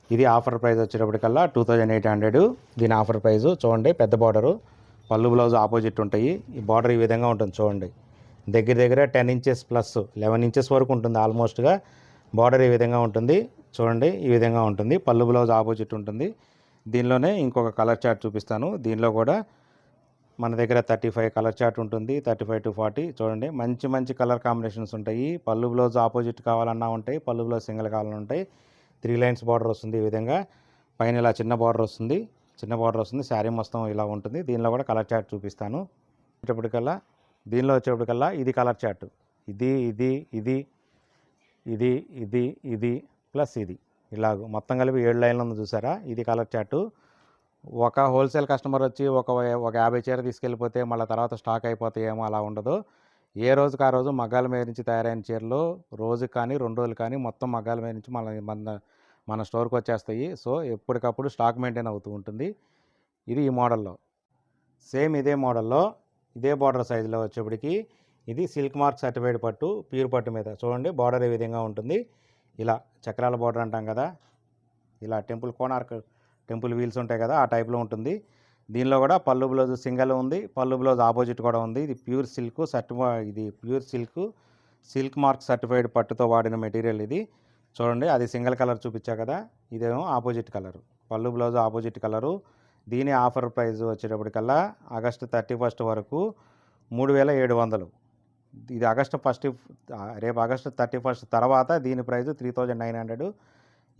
ఇది ఆఫర్ ప్రైస్ వచ్చేటప్పటికల్లా 2800. దీని ఆఫర్ ప్రైస్ చూడండి. పెద్ద బార్డరు, పళ్ళు బ్లౌజ్ ఆపోజిట్ ఉంటాయి. ఈ బార్డర్ ఈ విధంగా ఉంటుంది చూడండి. దగ్గర 10 ఇంచెస్ ప్లస్ 11 ఇంచెస్ వరకు ఉంటుంది ఆల్మోస్ట్గా. బార్డర్ ఈ విధంగా ఉంటుంది చూడండి. ఈ విధంగా ఉంటుంది. పళ్ళు బ్లౌజ్ ఆపోజిట్ ఉంటుంది. దీనిలోనే ఇంకొక కలర్ చార్ట్ చూపిస్తాను. దీనిలో కూడా మన దగ్గర 35 కలర్ చార్ట్ ఉంటుంది, 35 to 40. చూడండి, మంచి కలర్ కాంబినేషన్స్ ఉంటాయి. పళ్ళు బ్లౌజ్ ఆపోజిట్ కావాలన్నా ఉంటాయి, పళ్ళు బ్లౌజ్ సింగిల్ కావాలన్నా ఉంటాయి. 3 లైన్స్ బార్డర్ వస్తుంది ఈ విధంగా. పైన ఇలా చిన్న బార్డర్ వస్తుంది. శారీ మొత్తం ఇలా ఉంటుంది. దీనిలో కూడా కలర్ చార్ట్ చూపిస్తాను. దీనిలో వచ్చేటప్పటికల్లా ఇది కలర్ చార్ట్. ఇది ప్లస్ ఇది ఇలాగ మొత్తం కలిపి 7 లైన్లు ఉంది చూసారా, ఇది కలర్ చార్టు. ఒక హోల్సేల్ కస్టమర్ వచ్చి ఒక 50 చీర తీసుకెళ్ళిపోతే మళ్ళీ తర్వాత స్టాక్ అయిపోతాయేమో, అలా ఉండదు. ఏ రోజుకి ఆ రోజు మగ్గాల మీద నుంచి తయారైన చీరలు రోజుకి కానీ 2 రోజులు కానీ మొత్తం మగ్గాల మీద నుంచి మన స్టోర్కి వచ్చేస్తాయి. సో ఎప్పటికప్పుడు స్టాక్ మెయింటైన్ అవుతూ ఉంటుంది. ఇది ఈ మోడల్లో. సేమ్ ఇదే మోడల్లో ఇదే బార్డర్ సైజులో వచ్చేప్పటికి ఇది సిల్క్ మార్క్ సర్టిఫైడ్ పట్టు, ప్యూర్ పట్టు మీద చూడండి బార్డర్ ఏ విధంగా ఉంటుంది. ఇలా చక్రాల బార్డర్ అంటాం కదా, ఇలా కోణార్క్ టెంపుల్ వీల్స్ ఉంటాయి కదా, ఆ టైప్లో ఉంటుంది. దీనిలో కూడా పళ్ళు బ్లౌజ్ సింగల్ ఉంది, పళ్ళు బ్లౌజ్ ఆపోజిట్ కూడా ఉంది. ఇది ప్యూర్ సిల్క్ మార్క్ సర్టిఫైడ్ పట్టుతో వాడిన మెటీరియల్ ఇది. చూడండి, అది సింగిల్ కలర్ చూపించా కదా, ఇదేమో ఆపోజిట్ కలరు, పళ్ళు బ్లౌజ్ ఆపోజిట్ కలరు. దీని ఆఫర్ ప్రైస్ వచ్చేటప్పటికల్లా ఆగస్టు 31 వరకు 3700. ఇది రేపు ఆగస్టు 31 తర్వాత దీని ప్రైస్ 3900.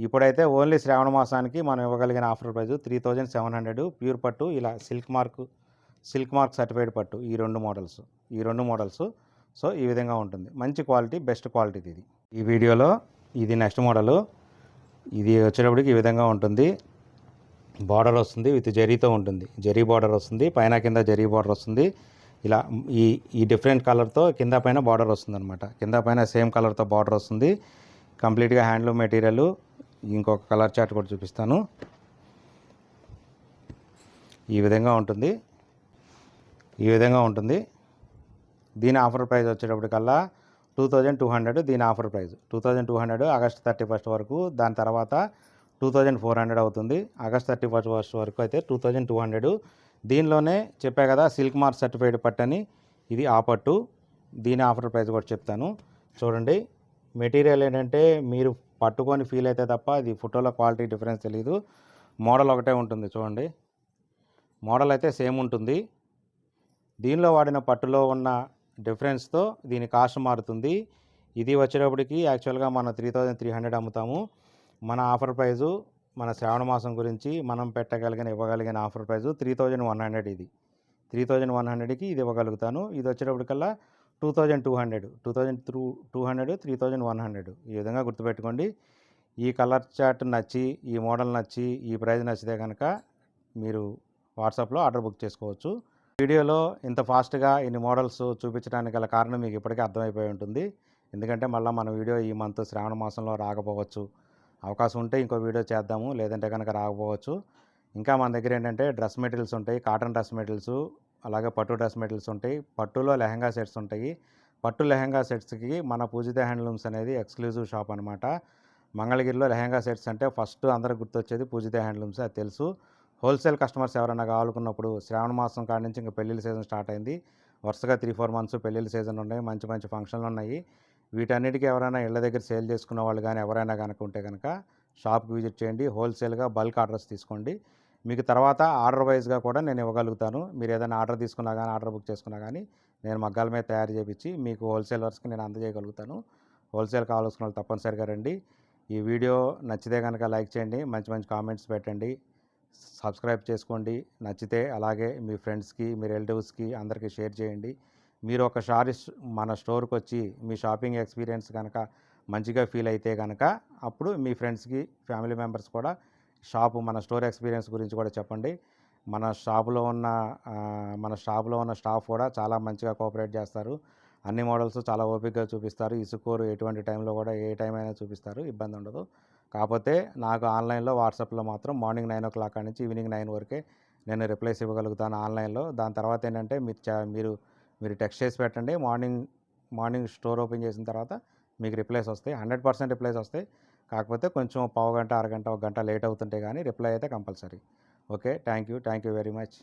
ఇప్పుడైతే ఓన్లీ శ్రావణ మాసానికి మనం ఇవ్వగలిగిన ఆఫర్ ప్రైస్ 3700. ప్యూర్ పట్టు, ఇలా సిల్క్ మార్క్ సర్టిఫైడ్ పట్టు, ఈ రెండు మోడల్స్. సో ఈ విధంగా ఉంటుంది. మంచి క్వాలిటీ, బెస్ట్ క్వాలిటీది ఇది. ఈ వీడియోలో ఇది నెక్స్ట్ మోడలు. ఇది వచ్చేటప్పటికి ఈ విధంగా ఉంటుంది. బార్డర్ వస్తుంది, విత్ జరీతో ఉంటుంది. జరీ బార్డర్ వస్తుంది, పైన కింద జరీ బార్డర్ వస్తుంది. ఇలా ఈ డిఫరెంట్ కలర్తో కింద పైన బార్డర్ వస్తుంది అనమాట. కింద పైన సేమ్ కలర్తో బార్డర్ వస్తుంది. కంప్లీట్గా హ్యాండ్లూమ్ మెటీరియల్. ఇంకొక కలర్ చార్ట్ కూడా చూపిస్తాను. ఈ విధంగా ఉంటుంది. దీని ఆఫర్ ప్రైస్ వచ్చేటప్పటికల్లా 2200. దీని ఆఫర్ ప్రైస్ 2200 ఆగస్టు 31 వరకు. దాని తర్వాత 2400 అవుతుంది. ఆగస్ట్ 31 వరకు అయితే 2200. దీనిలోనే చెప్పా కదా సిల్క్ మార్క్ సర్టిఫైడ్ పట్టు అని, ఇది ఆ పట్టు. దీని ఆఫర్ ప్రైస్ కూడా చెప్తాను. చూడండి, మెటీరియల్ ఏంటంటే మీరు పట్టుకొని ఫీల్ అయితే తప్ప ఇది ఫోటోలో క్వాలిటీ డిఫరెన్స్ తెలియదు. మోడల్ ఒకటే ఉంటుంది. చూడండి, మోడల్ అయితే సేమ్ ఉంటుంది. దీనిలో వాడిన పట్టులో ఉన్న డిఫరెన్స్తో దీని కాస్ట్ మారుతుంది. ఇది వచ్చేటప్పటికి యాక్చువల్గా మనం 3300 అమ్ముతాము. మన ఆఫర్ ప్రైజు, మన శ్రావణ మాసం గురించి మనం ఇవ్వగలిగిన ఆఫర్ ప్రైజు 3100. ఇది 3100కి ఇది ఇవ్వగలుగుతాను. ఇది వచ్చేటప్పటికల్లా 2200, 3100, ఈ విధంగా గుర్తుపెట్టుకోండి. ఈ కలర్ చార్ట్ నచ్చి, ఈ మోడల్ నచ్చి, ఈ ప్రైస్ నచ్చితే కనుక మీరు వాట్సాప్లో ఆర్డర్ బుక్ చేసుకోవచ్చు. వీడియోలో ఇంత ఫాస్ట్గా ఇన్ని మోడల్స్ చూపించడానికి గల కారణం మీకు ఇప్పటికే అర్థమైపోయి ఉంటుంది. ఎందుకంటే మళ్ళీ మన వీడియో ఈ మంత్ శ్రావణ మాసంలో రాకపోవచ్చు. అవకాశం ఉంటే ఇంకో వీడియో చేద్దాము, లేదంటే కనుక రాకపోవచ్చు. ఇంకా మన దగ్గర ఏంటంటే డ్రెస్ మెటీరియల్స్ ఉంటాయి, కాటన్ డ్రెస్ మెటీరియల్స్, అలాగే పట్టు డ్రెస్ మెటీరియల్స్ ఉంటాయి. పట్టులో లెహంగా సెట్స్ ఉంటాయి. పట్టు లెహంగా సెట్స్కి మన పూజిత హ్యాండ్లూమ్స్ అనేది ఎక్స్క్లూజివ్ షాప్ అనమాట. మంగళగిరిలో లెహంగా సెట్స్ అంటే ఫస్ట్ అందరికి గుర్తొచ్చేది పూజిత హ్యాండ్లూమ్స్, అది తెలుసు. హోల్సేల్ కస్టమర్స్ ఎవరైనా కావాలనుకున్నప్పుడు శ్రావణ మాసం కాడి నుంచి ఇంకా పెళ్ళిళ్ళ సీజన్ స్టార్ట్ అయింది. వరుసగా 3-4 మంత్స్ పెళ్ళిళ్ళ సీజన్ ఉన్నాయి. మంచి మంచి ఫంక్షన్లు ఉన్నాయి. వీటన్నిటికీ ఎవరైనా ఇళ్ళ దగ్గర సేల్ చేసుకున్న వాళ్ళు కానీ ఎవరైనా కనుక ఉంటే కనుక షాప్కి విజిట్ చేయండి. హోల్సేల్గా బల్క్ ఆర్డర్స్ తీసుకోండి. మీకు తర్వాత ఆర్డర్ వైజ్గా కూడా నేను ఇవ్వగలుగుతాను. మీరు ఏదైనా ఆర్డర్ తీసుకున్నా కానీ, ఆర్డర్ బుక్ చేసుకున్నా కానీ నేను మగ్గాల మీద తయారు చేయించి మీకు హోల్సేలర్స్కి నేను అందజేయగలుగుతాను. హోల్సేల్ కావాల్సిన వాళ్ళు తప్పనిసరిగా రండి. ఈ వీడియో నచ్చితే కనుక లైక్ చేయండి, మంచి మంచి కామెంట్స్ పెట్టండి, సబ్స్క్రైబ్ చేసుకోండి నచ్చితే. అలాగే మీ ఫ్రెండ్స్కి, మీ రిలేటివ్స్కి అందరికీ షేర్ చేయండి. మీరు ఒకసారి మన స్టోర్కి వచ్చి మీ షాపింగ్ ఎక్స్పీరియన్స్ కనుక మంచిగా ఫీల్ అయితే కనుక అప్పుడు మీ ఫ్రెండ్స్కి, ఫ్యామిలీ మెంబర్స్ కూడా మన స్టోర్ ఎక్స్పీరియన్స్ గురించి కూడా చెప్పండి. మన షాపులో ఉన్న స్టాఫ్ కూడా చాలా మంచిగా కోఆపరేట్ చేస్తారు. అన్ని మోడల్స్ చాలా ఓపికగా చూపిస్తారు. ఇసుకోరు, ఎటువంటి టైంలో కూడా ఏ టైం అయినా చూపిస్తారు, ఇబ్బంది ఉండదు. కాకపోతే నాకు ఆన్లైన్లో, వాట్సాప్లో మాత్రం మార్నింగ్ 9 o'clock నుంచి ఈవినింగ్ 9 వరకే నేను రిప్లైస్ ఇవ్వగలుగుతాను ఆన్లైన్లో. దాని తర్వాత ఏంటంటే మీరు టెక్స్ట్ చేసి పెట్టండి. మార్నింగ్ స్టోర్ ఓపెన్ చేసిన తర్వాత మీకు రిప్లైస్ వస్తాయి. 100% రిప్లైస్ వస్తాయి. కాకపోతే కొంచెం పావు గంట, అరగంట, 1 గంట లేట్ అవుతుంటే కానీ రిప్లై అయితే compulsory. Okay, thank you very much.